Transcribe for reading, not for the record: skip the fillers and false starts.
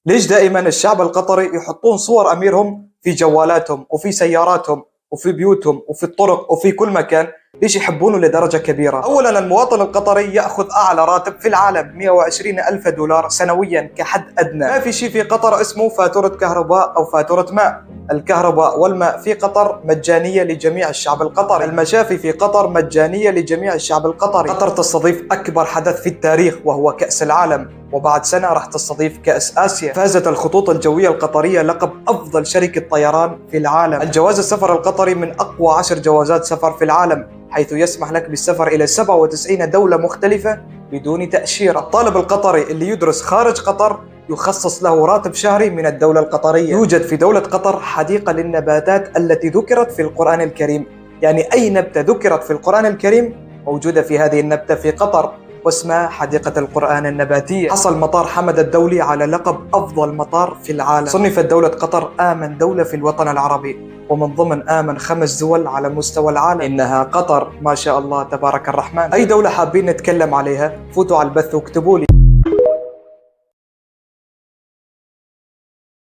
ليش دائما الشعب القطري يحطون صور أميرهم في جوالاتهم وفي سياراتهم وفي بيوتهم وفي الطرق وفي كل مكان؟ ليش يحبونه لدرجة كبيرة؟ أولا، المواطن القطري يأخذ أعلى راتب في العالم، 120 ألف دولار سنويا كحد أدنى. ما في شيء في قطر اسمه فاتورة كهرباء أو فاتورة ماء. الكهرباء والماء في قطر مجانية لجميع الشعب القطري. المشافي في قطر مجانية لجميع الشعب القطري. قطر تستضيف أكبر حدث في التاريخ وهو كأس العالم، وبعد سنة راح تستضيف كأس آسيا. فازت الخطوط الجوية القطرية لقب أفضل شركة طيران في العالم. الجواز السفر القطري من أقوى 10 جوازات سفر في العالم، حيث يسمح لك بالسفر إلى 97 دولة مختلفة بدون تأشيرة. الطالب القطري اللي يدرس خارج قطر يخصص له راتب شهري من الدولة القطرية. يوجد في دولة قطر حديقة للنباتات التي ذكرت في القرآن الكريم، يعني أي نبتة ذكرت في القرآن الكريم موجودة في هذه النبتة في قطر، واسمها حديقة القرآن النباتية. حصل مطار حمد الدولي على لقب أفضل مطار في العالم. صنفت دولة قطر آمن دولة في الوطن العربي، ومن ضمن آمن 5 دول على مستوى العالم. إنها قطر، ما شاء الله تبارك الرحمن. أي دولة حابين نتكلم عليها؟ فوتوا على البث واكتبوا لي.